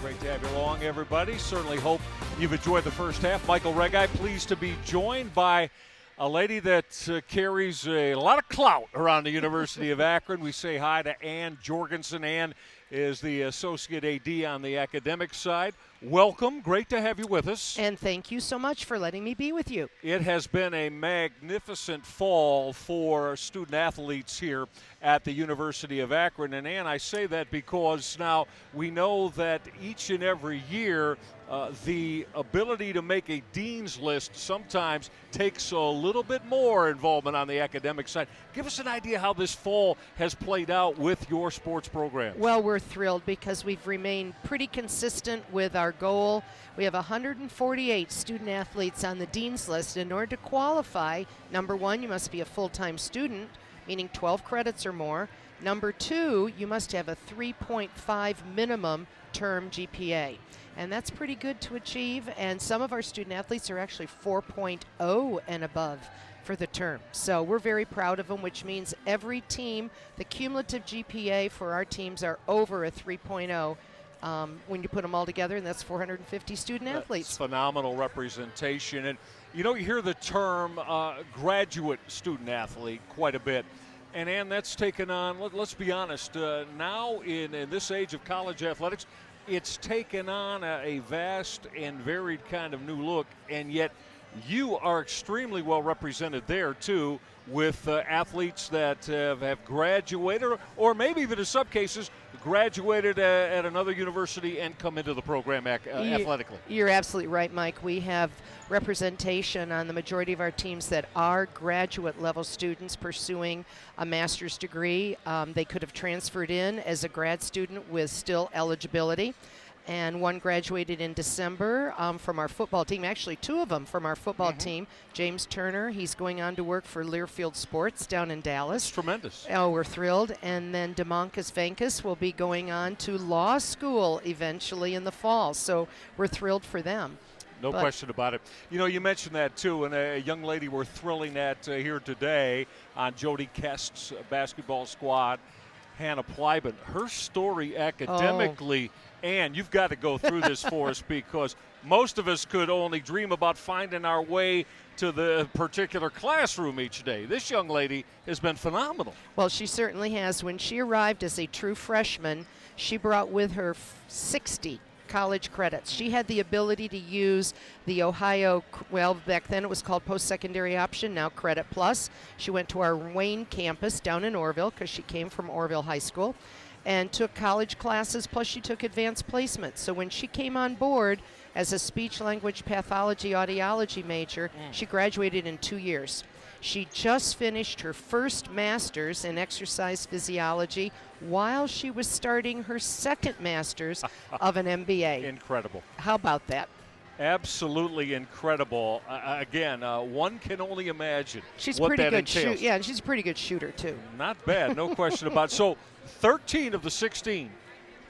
Great to have you along, everybody. Certainly hope you've enjoyed the first half. Michael Regai, pleased to be joined by a lady that carries a lot of clout around the University of Akron. We say hi to Ann Jorgensen. Ann is the Associate AD on the academic side. Welcome. Great to have you with us. And thank you so much for letting me be with you. It has been a magnificent fall for student athletes here at the University of Akron. And Ann, I say that because now we know that each and every year the ability to make a dean's list sometimes takes a little bit more involvement on the academic side. Give us an idea how this fall has played out with your sports program. Well, we're thrilled because we've remained pretty consistent with our goal. We have 148 student athletes on the dean's list. In order to qualify, number one, you must be a full-time student, meaning 12 credits or more. Number two, you must have a 3.5 minimum term GPA. And that's pretty good to achieve. And some of our student athletes are actually 4.0 and above for the term. So we're very proud of them, which means every team, the cumulative GPA for our teams are over a 3.0 when you put them all together, and that's 450 student athletes. That's phenomenal representation. And, you know, you hear the term graduate student athlete quite a bit. And, Ann, that's taken on, let's be honest, now in this age of college athletics, it's taken on a vast and varied kind of new look, and yet you are extremely well represented there, too, with athletes that have graduated or maybe even in some cases graduated at another university and come into the program athletically. You're absolutely right, Mike. We have representation on the majority of our teams that are graduate-level students pursuing a master's degree. They could have transferred in as a grad student with still eligibility. And one graduated in December from our football team. Actually, two of them from our football team. James Turner, he's going on to work for Learfield Sports down in Dallas. That's tremendous. Oh, we're thrilled. And then Demonkus Venkus will be going on to law school eventually in the fall. So we're thrilled for them. No question about it. You know, you mentioned that, too, and a young lady we're thrilling at here today on Jody Kest's basketball squad, Hannah Plyben. Her story academically, and you've got to go through this for us because most of us could only dream about finding our way to the particular classroom each day. This young lady has been phenomenal. Well, she certainly has. When she arrived as a true freshman, she brought with her 60 college credits. She had the ability to use the Ohio, well, back then it was called post-secondary option, now Credit Plus. She went to our Wayne campus down in Orville because she came from Orville High School and took college classes, plus she took advanced placement. So when she came on board as a speech-language pathology audiology major, she graduated in 2 years. She just finished her first master's in exercise physiology while she was starting her second master's of an MBA. Incredible. How about that? Absolutely incredible. Again, one can only imagine she's what pretty that good entails. Yeah, and she's a pretty good shooter, too. Not bad, no question about it. So 13 of the 16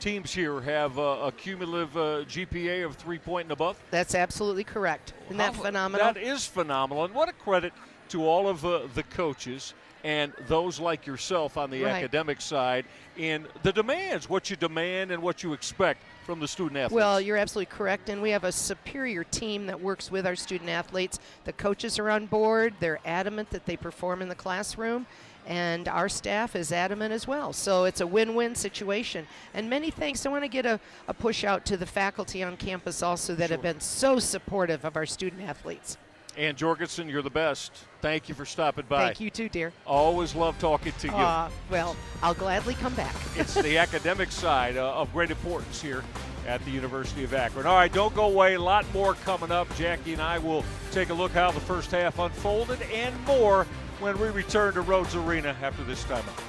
teams here have a cumulative GPA of 3 and above? That's absolutely correct. Isn't that phenomenal? That is phenomenal. And what a credit to all of the coaches and those like yourself on the academic side in the demands, what you demand and what you expect from the student athletes. Well, you're absolutely correct, and we have a superior team that works with our student athletes. The coaches are on board. They're adamant that they perform in the classroom, and our staff is adamant as well. So it's a win-win situation. And many thanks. I want to get a push out to the faculty on campus also that have been so supportive of our student athletes. Ann Jorgensen, you're the best. Thank you for stopping by. Thank you too, dear. Always love talking to you. Well, I'll gladly come back. It's the academic side of great importance here at the University of Akron. All right, don't go away. A lot more coming up. Jackie and I will take a look how the first half unfolded and more when we return to Rhodes Arena after this timeout.